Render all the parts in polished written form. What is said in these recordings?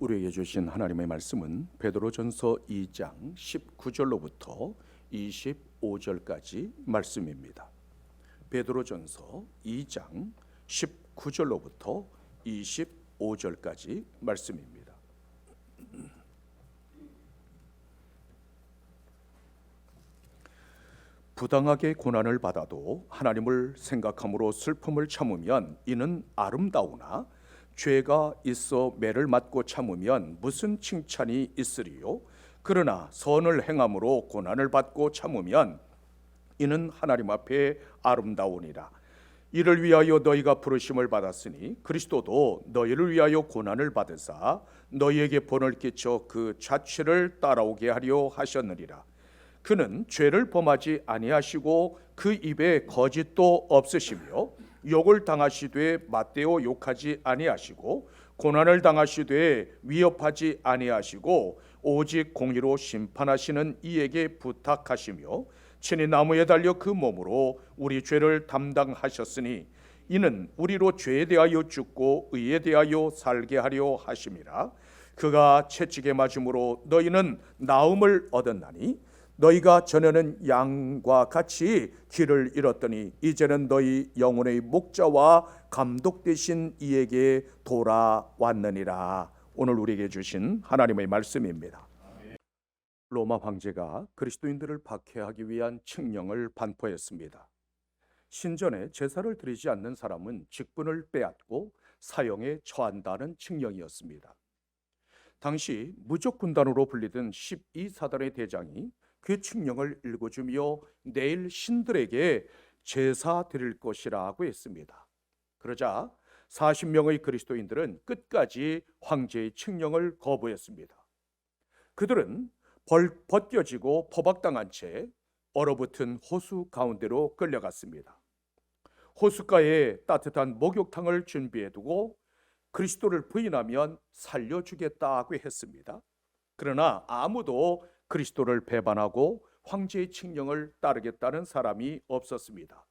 우리에게 주신 하나님의 말씀은 베드로전서 2장 19절로부터 25절까지 말씀입니다. 베드로전서 2장 19절로부터 25절까지 말씀입니다. 부당하게 고난을 받아도 하나님을 생각함으로 슬픔을 참으면 이는 아름다우나 죄가 있어 매를 맞고 참으면 무슨 칭찬이 있으리요? 그러나 선을 행함으로 고난을 받고 참으면 이는 하나님 앞에 아름다우니라. 이를 위하여 너희가 부르심을 받았으니 그리스도도 너희를 위하여 고난을 받으사 너희에게 본을 끼쳐 그 자취를 따라오게 하려 하셨느니라. 그는 죄를 범하지 아니하시고 그 입에 거짓도 없으시며 욕을 당하시되 맞대어 욕하지 아니하시고 고난을 당하시되 위협하지 아니하시고 오직 공의로 심판하시는 이에게 부탁하시며 친히 나무에 달려 그 몸으로 우리 죄를 담당하셨으니 이는 우리로 죄에 대하여 죽고 의에 대하여 살게 하려 하심이라. 그가 채찍에 맞음으로 너희는 나음을 얻었나니 너희가 전에는 양과 같이 길을 잃었더니 이제는 너희 영혼의 목자와 감독 되신 이에게 돌아왔느니라. 오늘 우리에게 주신 하나님의 말씀입니다. 로마 황제가 그리스도인들을 박해하기 위한 칙령을 반포했습니다. 신전에 제사를 드리지 않는 사람은 직분을 빼앗고 사형에 처한다는 칙령이었습니다. 당시 무적군단으로 불리던 12사단의 대장이 그 칙령을 읽어주며 내일 신들에게 제사 드릴 것이라고 했습니다. 그러자 40명의 그리스도인들은 끝까지 황제의 칙령을 거부했습니다. 그들은 벗겨지고 포박당한 채 얼어붙은 호수 가운데로 끌려갔습니다. 호숫가에 따뜻한 목욕탕을 준비해두고 그리스도를 부인하면 살려주겠다고 했습니다. 그러나 아무도 그리스도를 배반하고 황제의 칙령을 따르겠다는 사람이 없었습니다.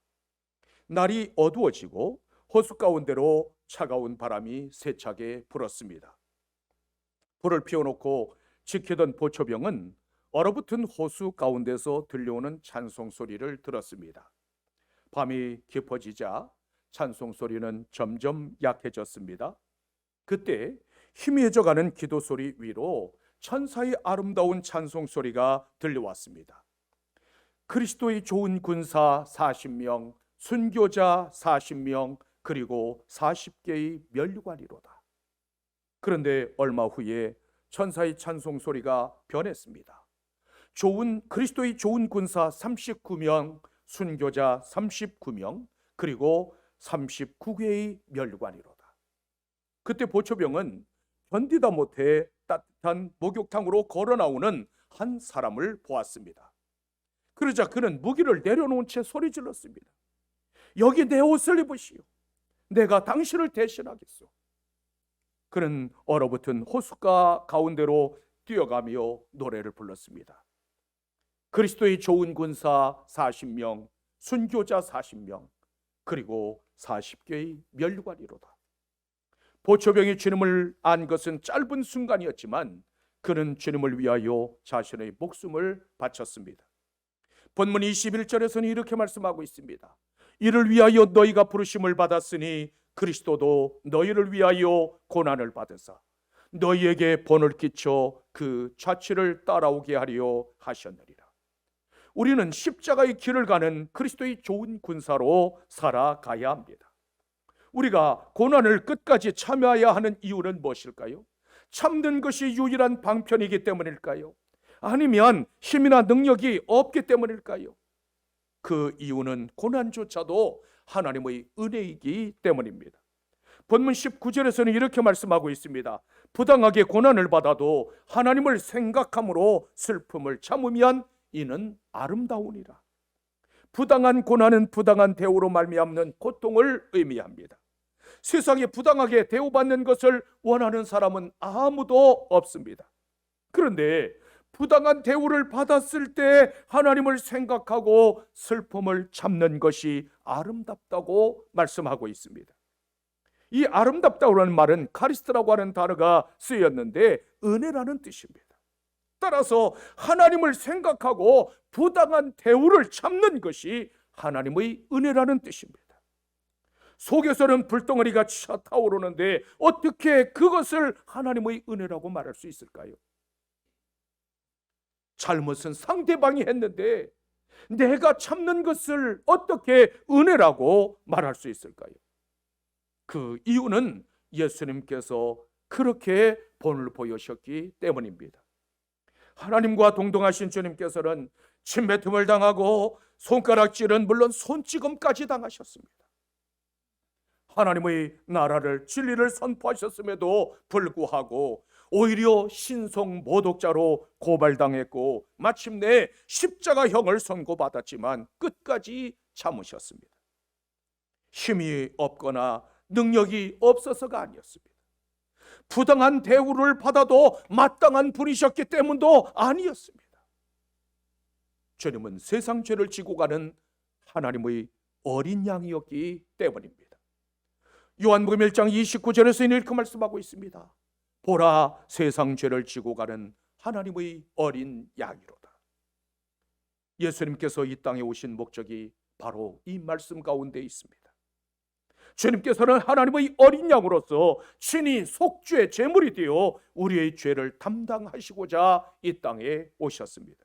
날이 어두워지고 호수 가운데로 차가운 바람이 세차게 불었습니다. 불을 피워놓고 지키던 보초병은 얼어붙은 호수 가운데서 들려오는 찬송 소리를 들었습니다. 밤이 깊어지자 찬송 소리는 점점 약해졌습니다. 그때 희미해져가는 기도 소리 위로 천사의 아름다운 찬송 소리가 들려왔습니다. 그리스도의 좋은 군사 40명, 순교자 40명, 그리고 40개의 면류관이로다. 그런데 얼마 후에 천사의 찬송 소리가 변했습니다. 그리스도의 좋은 군사 39명, 순교자 39명, 그리고 39개의 면류관이로다. 그때 보초병은 견디다 못해 따뜻한 목욕탕으로 걸어 나오는 한 사람을 보았습니다. 그러자 그는 무기를 내려놓은 채 소리 질렀습니다. 여기 내 옷을 입으시오. 내가 당신을 대신하겠소. 그는 얼어붙은 호숫가 가운데로 뛰어가며 노래를 불렀습니다. 그리스도의 좋은 군사 40명, 순교자 40명, 그리고 40개의 면류관이로다. 보초병이 주님을 안 것은 짧은 순간이었지만 그는 주님을 위하여 자신의 목숨을 바쳤습니다. 본문 21절에서는 이렇게 말씀하고 있습니다. 이를 위하여 너희가 부르심을 받았으니 그리스도도 너희를 위하여 고난을 받으사 너희에게 본을 끼쳐 그 자취를 따라오게 하려 하셨느니라. 우리는 십자가의 길을 가는 그리스도의 좋은 군사로 살아가야 합니다. 우리가 고난을 끝까지 참아야 하는 이유는 무엇일까요? 참는 것이 유일한 방편이기 때문일까요? 아니면 힘이나 능력이 없기 때문일까요? 그 이유는 고난조차도 하나님의 은혜이기 때문입니다. 본문 19절에서는 이렇게 말씀하고 있습니다. 부당하게 고난을 받아도 하나님을 생각함으로 슬픔을 참으면 이는 아름다우니라. 부당한 고난은 부당한 대우로 말미암는 고통을 의미합니다. 세상에 부당하게 대우받는 것을 원하는 사람은 아무도 없습니다. 그런데 부당한 대우를 받았을 때 하나님을 생각하고 슬픔을 참는 것이 아름답다고 말씀하고 있습니다. 이 아름답다라는 말은 카리스트라고 하는 단어가 쓰였는데 은혜라는 뜻입니다. 따라서 하나님을 생각하고 부당한 대우를 참는 것이 하나님의 은혜라는 뜻입니다. 속에서는 불덩어리가 차타오르는데 어떻게 그것을 하나님의 은혜라고 말할 수 있을까요? 잘못은 상대방이 했는데 내가 참는 것을 어떻게 은혜라고 말할 수 있을까요? 그 이유는 예수님께서 그렇게 본을 보여주셨기 때문입니다. 하나님과 동등하신 주님께서는 침뱉음을 당하고 손가락질은 물론 손찌검까지 당하셨습니다. 하나님의 나라를 진리를 선포하셨음에도 불구하고 오히려 신성 모독자로 고발당했고 마침내 십자가형을 선고받았지만 끝까지 참으셨습니다. 힘이 없거나 능력이 없어서가 아니었습니다. 부당한 대우를 받아도 마땅한 분이셨기 때문도 아니었습니다. 주님은 세상 죄를 지고 가는 하나님의 어린 양이었기 때문입니다. 요한복음 1장 29절에서 이렇게 말씀하고 있습니다. 보라, 세상 죄를 지고 가는 하나님의 어린 양이로다. 예수님께서 이 땅에 오신 목적이 바로 이 말씀 가운데 있습니다. 주님께서는 하나님의 어린 양으로서 친히 속죄 제물이 되어 우리의 죄를 담당하시고자 이 땅에 오셨습니다.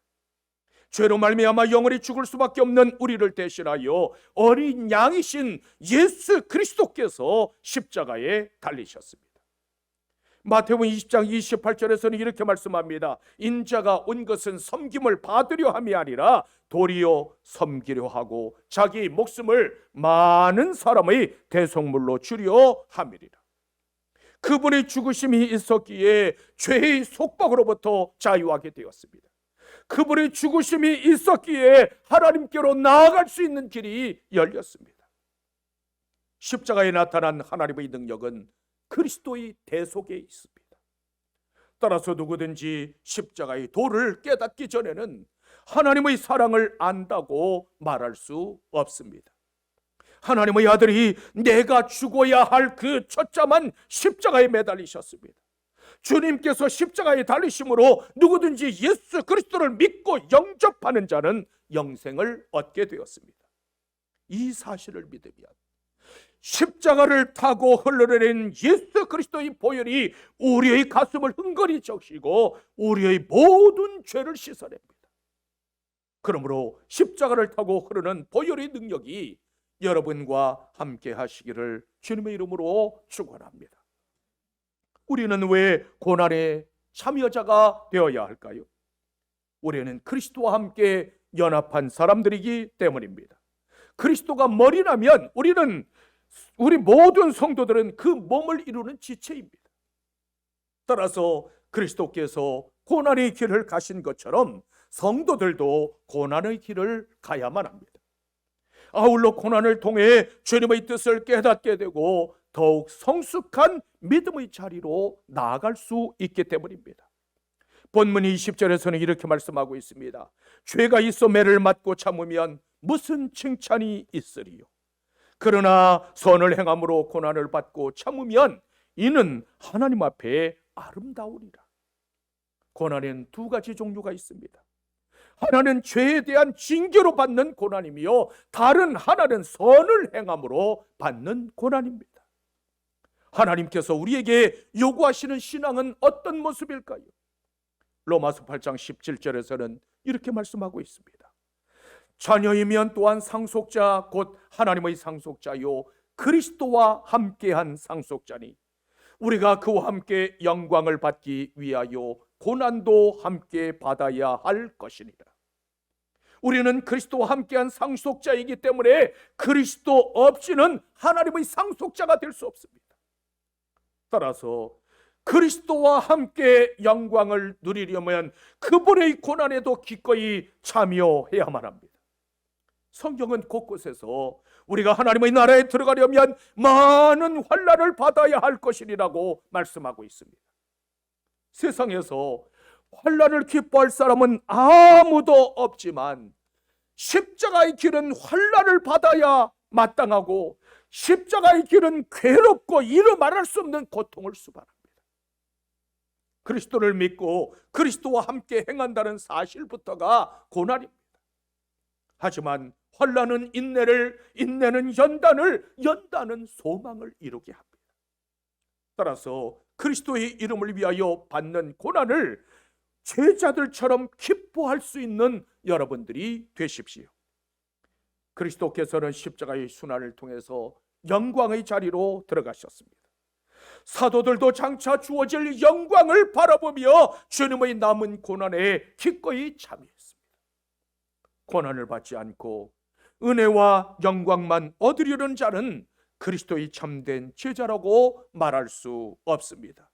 죄로 말미암아 영원히 죽을 수밖에 없는 우리를 대신하여 어린 양이신 예수 그리스도께서 십자가에 달리셨습니다. 마태복음 20장 28절에서는 이렇게 말씀합니다. 인자가 온 것은 섬김을 받으려 함이 아니라 도리어 섬기려 하고 자기 목숨을 많은 사람의 대속물로 주려 함이리라. 그분의 죽으심이 있었기에 죄의 속박으로부터 자유하게 되었습니다. 그분의 죽으심이 있었기에 하나님께로 나아갈 수 있는 길이 열렸습니다. 십자가에 나타난 하나님의 능력은 그리스도의 대속에 있습니다. 따라서 누구든지 십자가의 도를 깨닫기 전에는 하나님의 사랑을 안다고 말할 수 없습니다. 하나님의 아들이 내가 죽어야 할 그 첫자만 십자가에 매달리셨습니다. 주님께서 십자가에 달리심으로 누구든지 예수 그리스도를 믿고 영접하는 자는 영생을 얻게 되었습니다. 이 사실을 믿으면 십자가를 타고 흘러내린 예수 그리스도의 보혈이 우리의 가슴을 흥건히 적시고 우리의 모든 죄를 씻어냅니다. 그러므로 십자가를 타고 흐르는 보혈의 능력이 여러분과 함께 하시기를 주님의 이름으로 축원합니다. 우리는 왜 고난의 참여자가 되어야 할까요? 우리는 그리스도와 함께 연합한 사람들이기 때문입니다. 그리스도가 머리라면 우리 모든 성도들은 그 몸을 이루는 지체입니다. 따라서 그리스도께서 고난의 길을 가신 것처럼 성도들도 고난의 길을 가야만 합니다. 아울러 고난을 통해 주님의 뜻을 깨닫게 되고 더욱 성숙한 믿음의 자리로 나아갈 수 있기 때문입니다. 본문 20절에서는 이렇게 말씀하고 있습니다. 죄가 있어 매를 맞고 참으면 무슨 칭찬이 있으리요? 그러나 선을 행함으로 고난을 받고 참으면 이는 하나님 앞에 아름다우리라. 고난에는 두 가지 종류가 있습니다. 하나는 죄에 대한 징계로 받는 고난이며 다른 하나는 선을 행함으로 받는 고난입니다. 하나님께서 우리에게 요구하시는 신앙은 어떤 모습일까요? 로마서 8장 17절에서는 이렇게 말씀하고 있습니다. 자녀이면 또한 상속자 곧 하나님의 상속자요 그리스도와 함께한 상속자니 우리가 그와 함께 영광을 받기 위하여 고난도 함께 받아야 할 것이니라. 우리는 그리스도와 함께한 상속자이기 때문에 그리스도 없이는 하나님의 상속자가 될 수 없습니다. 따라서 그리스도와 함께 영광을 누리려면 그분의 고난에도 기꺼이 참여해야만 합니다. 성경은 곳곳에서 우리가 하나님의 나라에 들어가려면 많은 환난을 받아야 할 것이라고 말씀하고 있습니다. 세상에서 환난을 기뻐할 사람은 아무도 없지만 십자가의 길은 환난을 받아야 마땅하고 십자가의 길은 괴롭고 이루 말할 수 없는 고통을 수반합니다. 그리스도를 믿고 그리스도와 함께 행한다는 사실부터가 고난입니다. 하지만 환난은 인내를, 인내는 연단을, 연단은 소망을 이루게 합니다. 따라서 그리스도의 이름을 위하여 받는 고난을 제자들처럼 기뻐할 수 있는 여러분들이 되십시오. 그리스도께서는 십자가의 순환을 통해서 영광의 자리로 들어가셨습니다. 사도들도 장차 주어질 영광을 바라보며 주님의 남은 고난에 기꺼이 참여했습니다. 고난을 받지 않고 은혜와 영광만 얻으려는 자는 그리스도의 참된 제자라고 말할 수 없습니다.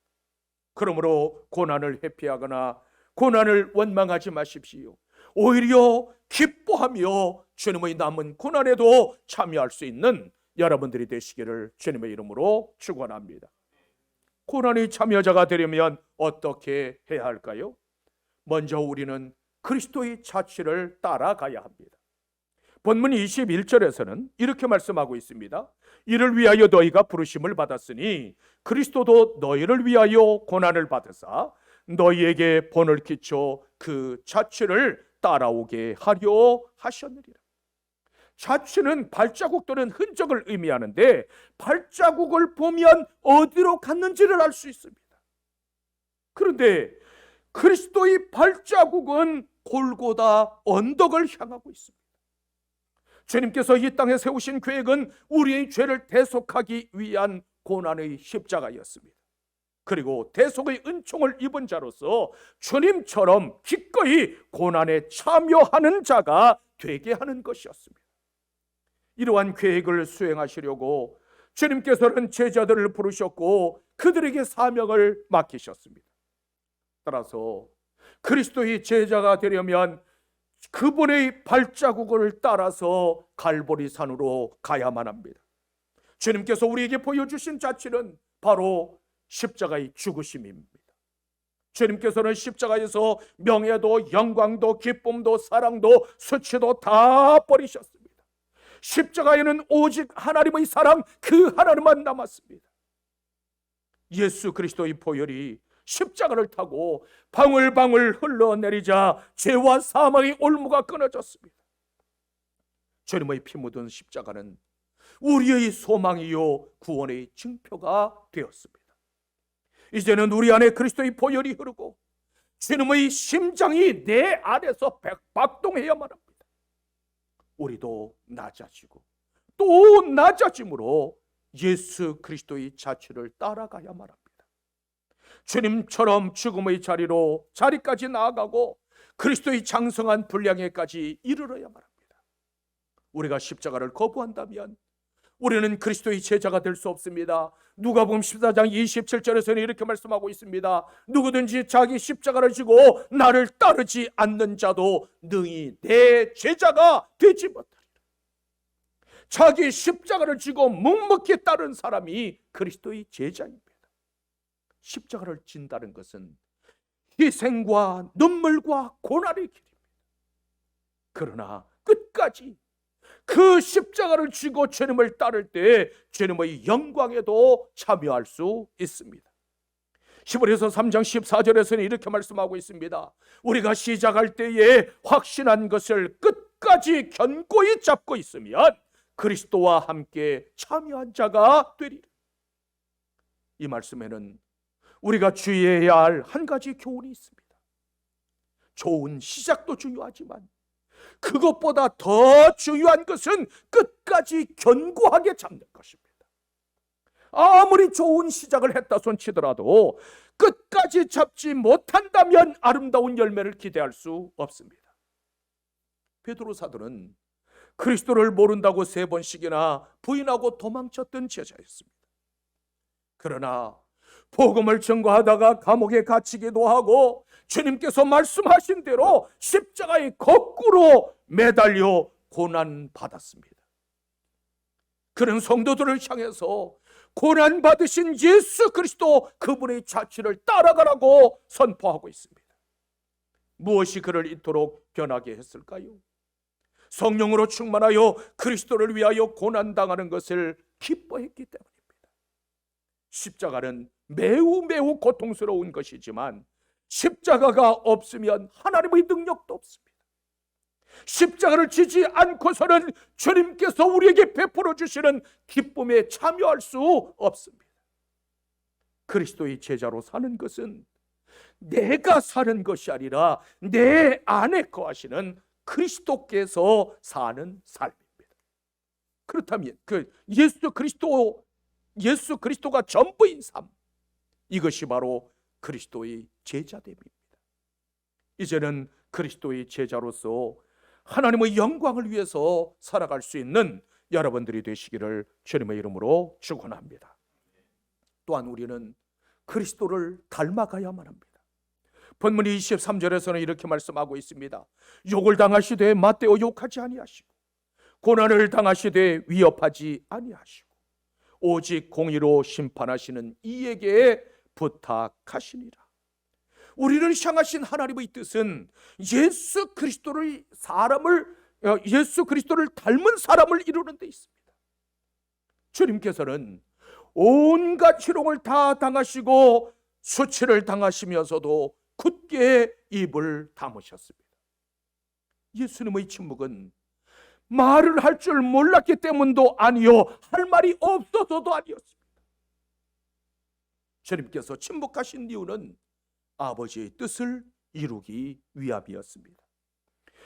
그러므로 고난을 회피하거나 고난을 원망하지 마십시오. 오히려 기뻐하며 주님의 남은 고난에도 참여할 수 있는 여러분들이 되시기를 주님의 이름으로 축원합니다. 고난의 참여자가 되려면 어떻게 해야 할까요? 먼저 우리는 그리스도의 자취를 따라가야 합니다. 본문 21절에서는 이렇게 말씀하고 있습니다. 이를 위하여 너희가 부르심을 받았으니 그리스도도 너희를 위하여 고난을 받으사 너희에게 본을 끼쳐 그 자취를 따라오게 하려 하셨느니라. 자취는 발자국 또는 흔적을 의미하는데 발자국을 보면 어디로 갔는지를 알 수 있습니다. 그런데 그리스도의 발자국은 골고다 언덕을 향하고 있습니다. 주님께서 이 땅에 세우신 계획은 우리의 죄를 대속하기 위한 고난의 십자가였습니다. 그리고 대속의 은총을 입은 자로서 주님처럼 기꺼이 고난에 참여하는 자가 되게 하는 것이었습니다. 이러한 계획을 수행하시려고 주님께서는 제자들을 부르셨고 그들에게 사명을 맡기셨습니다. 따라서 그리스도의 제자가 되려면 그분의 발자국을 따라서 갈보리 산으로 가야만 합니다. 주님께서 우리에게 보여주신 자취는 바로 십자가의 죽으심입니다. 주님께서는 십자가에서 명예도 영광도 기쁨도 사랑도 수치도 다 버리셨습니다. 십자가에는 오직 하나님의 사랑, 그 하나님만 남았습니다. 예수 그리스도의 보혈이 십자가를 타고 방울방울 흘러내리자 죄와 사망의 올무가 끊어졌습니다. 주님의 피 묻은 십자가는 우리의 소망이요 구원의 증표가 되었습니다. 이제는 우리 안에 그리스도의 보혈이 흐르고 주님의 심장이 내 안에서 박동해야만 합니다. 우리도 낮아지고 또 낮아짐으로 예수 그리스도의 자취를 따라가야만 합니다. 주님처럼 죽음의 자리까지 나아가고 그리스도의 장성한 분량에까지 이르러야만 합니다. 우리가 십자가를 거부한다면 우리는 그리스도의 제자가 될 수 없습니다. 누가복음 14장 27절에서는 이렇게 말씀하고 있습니다. 누구든지 자기 십자가를 지고 나를 따르지 않는 자도 능히 내 제자가 되지 못하리라. 자기 십자가를 지고 묵묵히 따른 사람이 그리스도의 제자입니다. 십자가를 진다는 것은 희생과 눈물과 고난의 길입니다. 그러나 끝까지 그 십자가를 쥐고 주님을 따를 때 주님의 영광에도 참여할 수 있습니다. 히브리서 3장 14절에서는 이렇게 말씀하고 있습니다. 우리가 시작할 때에 확신한 것을 끝까지 견고히 잡고 있으면 그리스도와 함께 참여한 자가 되리라. 이 말씀에는 우리가 주의해야 할 한 가지 교훈이 있습니다. 좋은 시작도 중요하지만 그것보다 더 중요한 것은 끝까지 견고하게 잡는 것입니다. 아무리 좋은 시작을 했다 손치더라도 끝까지 잡지 못한다면 아름다운 열매를 기대할 수 없습니다. 베드로 사도는 그리스도를 모른다고 3번씩이나 부인하고 도망쳤던 제자였습니다. 그러나 복음을 증거하다가 감옥에 갇히기도 하고 주님께서 말씀하신 대로 십자가에 거꾸로 매달려 고난받았습니다. 그런 성도들을 향해서 고난받으신 예수 그리스도 그분의 자취를 따라가라고 선포하고 있습니다. 무엇이 그를 이토록 변하게 했을까요? 성령으로 충만하여 그리스도를 위하여 고난당하는 것을 기뻐했기 때문입니다. 십자가는 매우 매우 고통스러운 것이지만 십자가가 없으면 하나님의 능력도 없습니다. 십자가를 지지 않고서는 주님께서 우리에게 베풀어 주시는 기쁨에 참여할 수 없습니다. 그리스도의 제자로 사는 것은 내가 사는 것이 아니라 내 안에 거하시는 그리스도께서 사는 삶입니다. 그렇다면 예수 그리스도가 전부인 삶, 이것이 바로 그리스도의 제자됨입니다. 이제는 그리스도의 제자로서 하나님의 영광을 위해서 살아갈 수 있는 여러분들이 되시기를 주님의 이름으로 축원합니다. 또한 우리는 그리스도를 닮아가야만 합니다. 본문 23절에서는 이렇게 말씀하고 있습니다. 욕을 당하시되 맞대어 욕하지 아니하시고 고난을 당하시되 위협하지 아니하시고 오직 공의로 심판하시는 이에게 부탁하시니라. 우리를 향하신 하나님의 뜻은 예수 그리스도를 닮은 사람을 이루는 데 있습니다. 주님께서는 온갖 희롱을 다 당하시고 수치를 당하시면서도 굳게 입을 다무셨습니다. 예수님의 침묵은 말을 할 줄 몰랐기 때문도 아니요, 할 말이 없어서도 아니었습니다. 주님께서 침묵하신 이유는 아버지의 뜻을 이루기 위함이었습니다.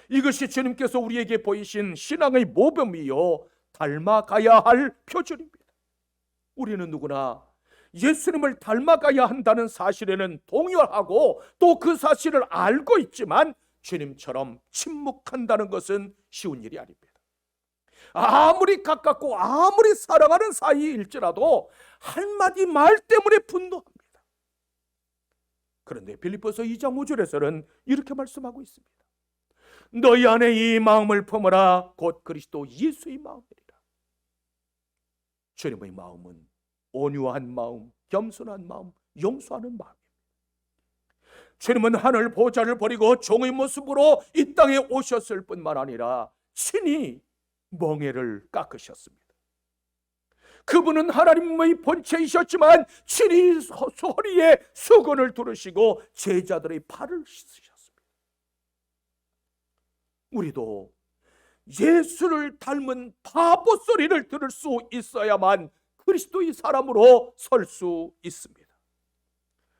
이것이 주님께서 우리에게 보이신 신앙의 모범이요 닮아가야 할 표준입니다. 우리는 누구나 예수님을 닮아가야 한다는 사실에는 동의하고 또 그 사실을 알고 있지만 주님처럼 침묵한다는 것은 쉬운 일이 아닙니다. 아무리 가깝고 아무리 사랑하는 사이일지라도 한마디 말 때문에 분노합니다. 그런데 빌립보서 2장 5절에서는 이렇게 말씀하고 있습니다. 너희 안에 이 마음을 품으라 곧 그리스도 예수의 마음이리라. 주님의 마음은 온유한 마음, 겸손한 마음, 용서하는 마음입니다. 주님은 하늘 보좌를 버리고 종의 모습으로 이 땅에 오셨을 뿐만 아니라 친히 멍에를 깎으셨습니다. 그분은 하나님의 본체이셨지만 친히 소리에 수건을 두르시고 제자들의 발을 씻으셨습니다. 우리도 예수를 닮은 바보 소리를 들을 수 있어야만 그리스도의 사람으로 설 수 있습니다.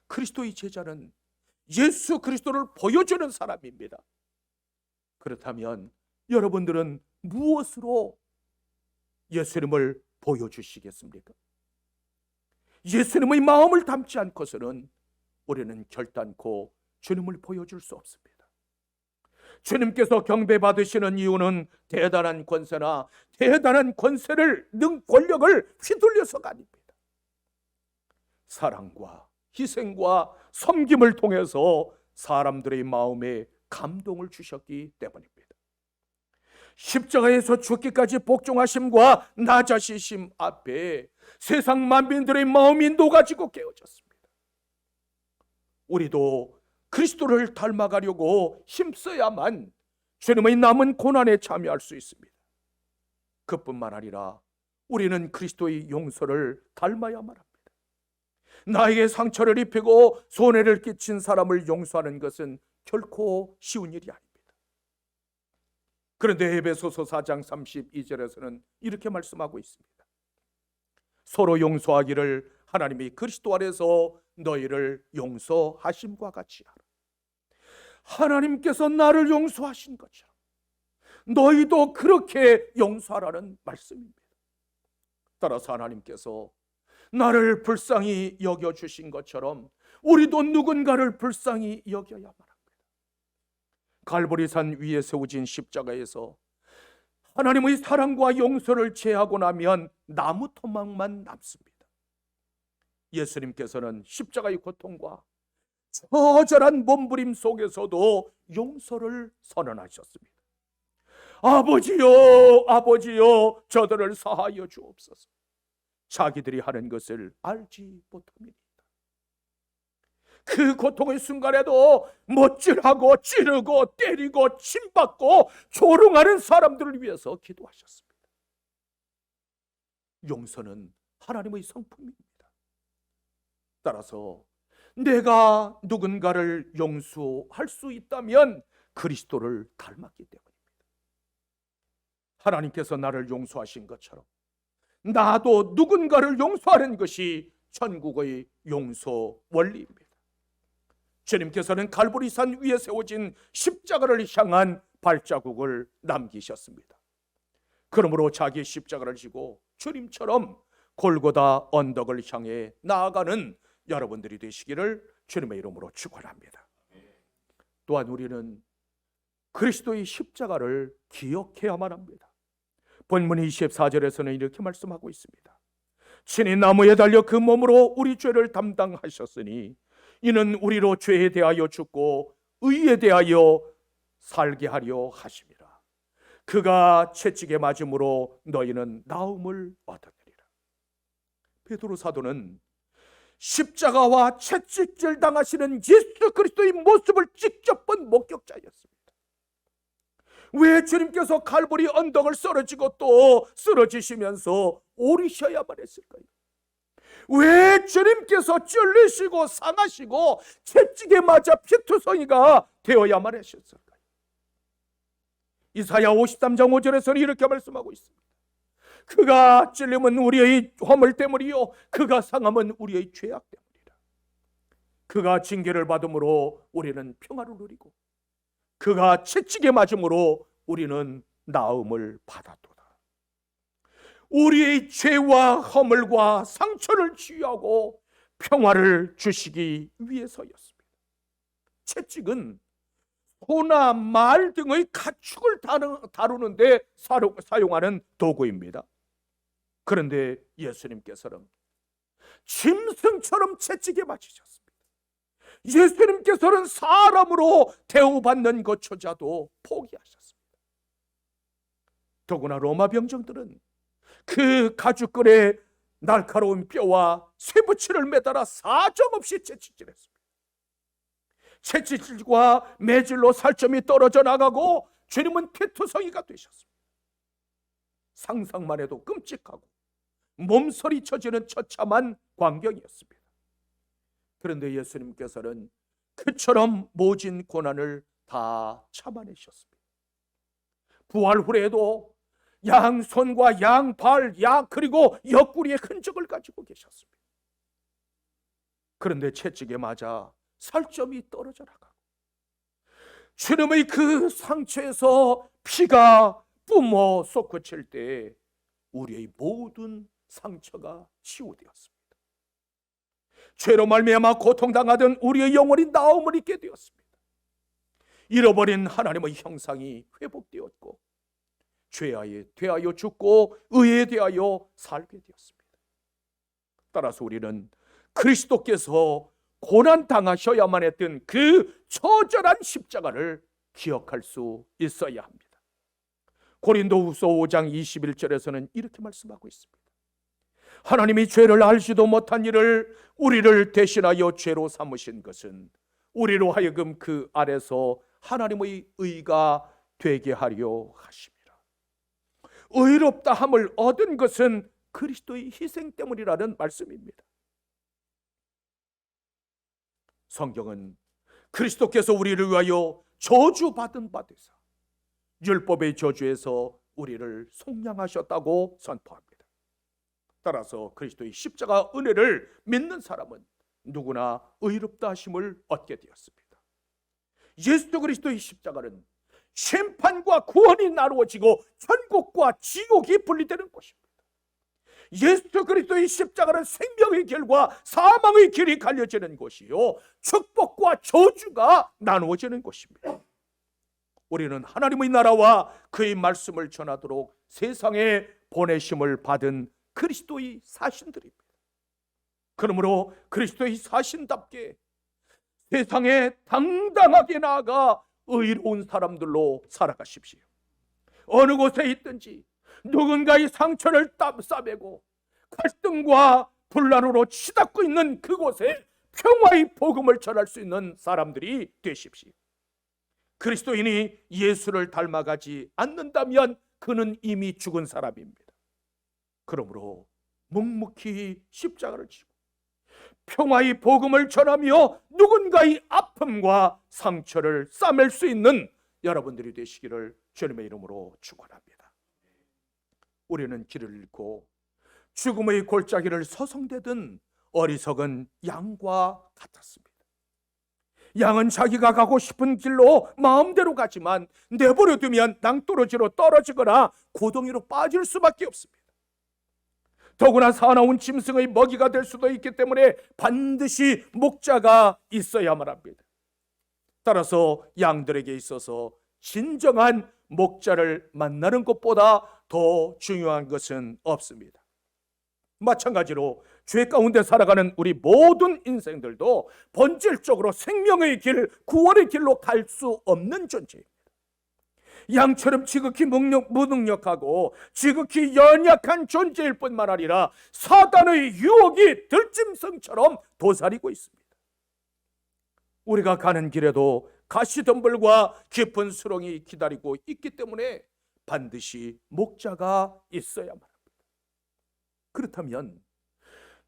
그리스도의 제자는 예수 그리스도를 보여주는 사람입니다. 그렇다면 여러분들은 무엇으로 예수님을 보여주시겠습니까? 예수님의 마음을 담지 않고서는 우리는 결단코 주님을 보여줄 수 없습니다. 주님께서 경배받으시는 이유는 대단한 권세나 대단한 권력을 휘둘려서가 아닙니다. 사랑과 희생과 섬김을 통해서 사람들의 마음에 감동을 주셨기 때문입니다. 십자가에서 죽기까지 복종하심과 낮아지심 앞에 세상 만민들의 마음이 녹아지고 깨어졌습니다. 우리도 그리스도를 닮아가려고 힘써야만 주님의 남은 고난에 참여할 수 있습니다. 그뿐만 아니라 우리는 그리스도의 용서를 닮아야만 합니다. 나에게 상처를 입히고 손해를 끼친 사람을 용서하는 것은 결코 쉬운 일이 아닙니다. 그런데 에베소서 4장 32절에서는 이렇게 말씀하고 있습니다. 서로 용서하기를 하나님이 그리스도 안에서 너희를 용서하심과 같이 하라. 하나님께서 나를 용서하신 것처럼 너희도 그렇게 용서하라는 말씀입니다. 따라서 하나님께서 나를 불쌍히 여겨주신 것처럼 우리도 누군가를 불쌍히 여겨야만 합니다. 갈보리산 위에 세워진 십자가에서 하나님의 사랑과 용서를 제하고 나면 나무 토막만 남습니다. 예수님께서는 십자가의 고통과 처절한 몸부림 속에서도 용서를 선언하셨습니다. 아버지여, 아버지여, 저들을 사하여 주옵소서. 자기들이 하는 것을 알지 못합니다. 그 고통의 순간에도 못질하고 찌르고 때리고 침받고 조롱하는 사람들을 위해서 기도하셨습니다. 용서는 하나님의 성품입니다. 따라서 내가 누군가를 용서할 수 있다면 그리스도를 닮았기 때문입니다. 하나님께서 나를 용서하신 것처럼 나도 누군가를 용서하는 것이 천국의 용서 원리입니다. 주님께서는 갈보리산 위에 세워진 십자가를 향한 발자국을 남기셨습니다. 그러므로 자기 십자가를 지고 주님처럼 골고다 언덕을 향해 나아가는 여러분들이 되시기를 주님의 이름으로 축원합니다. 또한 우리는 그리스도의 십자가를 기억해야만 합니다. 본문 24절에서는 이렇게 말씀하고 있습니다. 친히 나무에 달려 그 몸으로 우리 죄를 담당하셨으니 이는 우리로 죄에 대하여 죽고 의에 대하여 살게 하려 하심이라. 그가 채찍에 맞음으로 너희는 나음을 얻었느니라. 베드로 사도는 십자가와 채찍질 당하시는 예수 그리스도의 모습을 직접 본 목격자였습니다. 왜 주님께서 갈보리 언덕을 쓰러지고 또 쓰러지시면서 오르셔야만 했을까요? 왜 주님께서 찔리시고 상하시고 채찍에 맞아 피투성이가 되어야만 하셨을까요? 이사야 53장 5절에서는 이렇게 말씀하고 있습니다. 그가 찔림은 우리의 허물 때문이요 그가 상함은 우리의 죄악 때문이라. 그가 징계를 받음으로 우리는 평화를 누리고 그가 채찍에 맞음으로 우리는 나음을 받았도다. 우리의 죄와 허물과 상처를 치유하고 평화를 주시기 위해서였습니다. 채찍은 소나 말 등의 가축을 다루는데 사용하는 도구입니다. 그런데 예수님께서는 짐승처럼 채찍에 맞으셨습니다. 예수님께서는 사람으로 대우받는 것조차도 포기하셨습니다. 더구나 로마 병정들은 그 가죽끈에 날카로운 뼈와 쇠붙이를 매달아 사정없이 채찍질했습니다. 채찍질과 매질로 살점이 떨어져 나가고 주님은 피투성이가 되셨습니다. 상상만 해도 끔찍하고 몸서리 쳐지는 처참한 광경이었습니다. 그런데 예수님께서는 그처럼 모진 고난을 다 참아내셨습니다. 부활 후에도 양손과 양발, 그리고 옆구리의 흔적을 가지고 계셨습니다. 그런데 채찍에 맞아 살점이 떨어져 나가고 주님의 그 상처에서 피가 뿜어 솟구칠 때 우리의 모든 상처가 치유되었습니다. 죄로 말미암아 고통당하던 우리의 영혼이 나음을 입게 되었습니다. 잃어버린 하나님의 형상이 회복되었고 죄에 대하여 죽고 의에 대하여 살게 되었습니다. 따라서 우리는 그리스도께서 고난당하셔야만 했던 그 처절한 십자가를 기억할 수 있어야 합니다. 고린도후서 5장 21절에서는 이렇게 말씀하고 있습니다. 하나님이 죄를 알지도 못한 일을 우리를 대신하여 죄로 삼으신 것은 우리로 하여금 그 안에서 하나님의 의가 되게 하려 하심이라. 의롭다 함을 얻은 것은 그리스도의 희생 때문이라는 말씀입니다. 성경은 그리스도께서 우리를 위하여 저주받은 바 되사 율법의 저주에서 우리를 속량하셨다고 선포합니다. 따라서 그리스도의 십자가 은혜를 믿는 사람은 누구나 의롭다 하심을 얻게 되었습니다. 예수 그리스도의 십자가는 심판과 구원이 나누어지고 천국과 지옥이 분리되는 것입니다. 예수 그리스도의 십자가는 생명의 길과 사망의 길이 갈려지는 것이요 축복과 저주가 나누어지는 것입니다. 우리는 하나님의 나라와 그의 말씀을 전하도록 세상에 보내심을 받은 그리스도의 사신들입니다. 그러므로 그리스도의 사신답게 세상에 당당하게 나아가 의로운 사람들로 살아가십시오. 어느 곳에 있든지 누군가의 상처를 싸매고 갈등과 분란으로 치닫고 있는 그곳에 평화의 복음을 전할 수 있는 사람들이 되십시오. 그리스도인이 예수를 닮아가지 않는다면 그는 이미 죽은 사람입니다. 그러므로 묵묵히 십자가를 지고 평화의 복음을 전하며 누군가의 아픔과 상처를 싸맬 수 있는 여러분들이 되시기를 주님의 이름으로 축원합니다. 우리는 길을 잃고 죽음의 골짜기를 서성대던 어리석은 양과 같았습니다. 양은 자기가 가고 싶은 길로 마음대로 가지만 내버려 두면 낭떠러지로 떨어지거나 고동이로 빠질 수밖에 없습니다. 더구나 사나운 짐승의 먹이가 될 수도 있기 때문에 반드시 목자가 있어야만 합니다. 따라서 양들에게 있어서 진정한 목자를 만나는 것보다 더 중요한 것은 없습니다. 마찬가지로 죄 가운데 살아가는 우리 모든 인생들도 본질적으로 생명의 길, 구원의 길로 갈 수 없는 존재입니다. 양처럼 지극히 무능력하고 지극히 연약한 존재일 뿐만 아니라 사단의 유혹이 들짐승처럼 도사리고 있습니다. 우리가 가는 길에도 가시덤불과 깊은 수렁이 기다리고 있기 때문에 반드시 목자가 있어야만 합니다. 그렇다면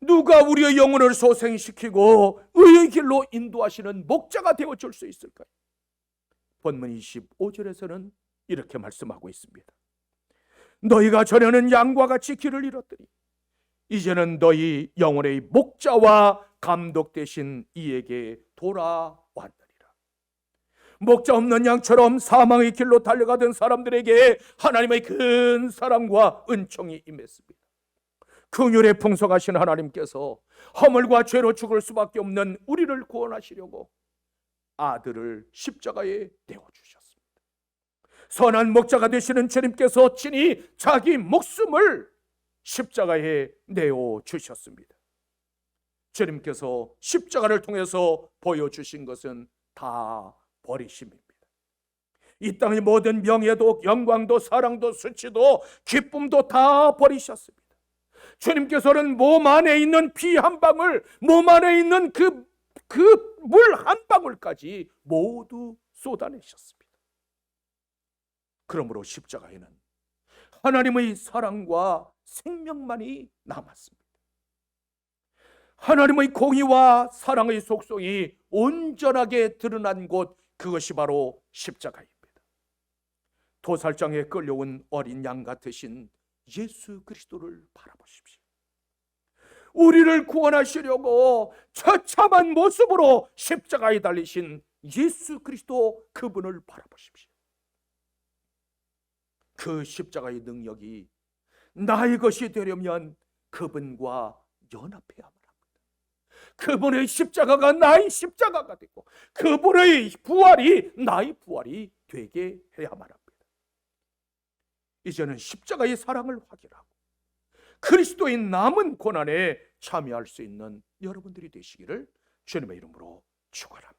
누가 우리의 영혼을 소생시키고 의의 길로 인도하시는 목자가 되어줄 수 있을까요? 본문 25절에서는 이렇게 말씀하고 있습니다. 너희가 전에는 양과 같이 길을 잃었더니 이제는 너희 영혼의 목자와 감독 되신 이에게 돌아왔느니라. 목자 없는 양처럼 사망의 길로 달려가던 사람들에게 하나님의 큰 사랑과 은총이 임했습니다. 긍휼에 풍성하신 하나님께서 허물과 죄로 죽을 수밖에 없는 우리를 구원하시려고 아들을 십자가에 내어주셨습니다. 선한 목자가 되시는 주님께서 친히 자기 목숨을 십자가에 내어주셨습니다. 주님께서 십자가를 통해서 보여주신 것은 다 버리심입니다. 이 땅의 모든 명예도 영광도 사랑도 수치도 기쁨도 다 버리셨습니다. 주님께서는 몸 안에 있는 피 한 방울, 몸 안에 있는 그 물 한 방울까지 모두 쏟아내셨습니다. 그러므로 십자가에는 하나님의 사랑과 생명만이 남았습니다. 하나님의 공의와 사랑의 속성이 온전하게 드러난 곳, 그것이 바로 십자가입니다. 도살장에 끌려온 어린 양 같으신 예수 그리스도를 바라보십시오. 우리를 구원하시려고 처참한 모습으로 십자가에 달리신 예수 그리스도, 그분을 바라보십시오. 그 십자가의 능력이 나의 것이 되려면 그분과 연합해야만 합니다. 그분의 십자가가 나의 십자가가 되고 그분의 부활이 나의 부활이 되게 해야만 합니다. 이제는 십자가의 사랑을 확인하고 그리스도의 남은 고난에 참여할 수 있는 여러분들이 되시기를 주님의 이름으로 축원합니다.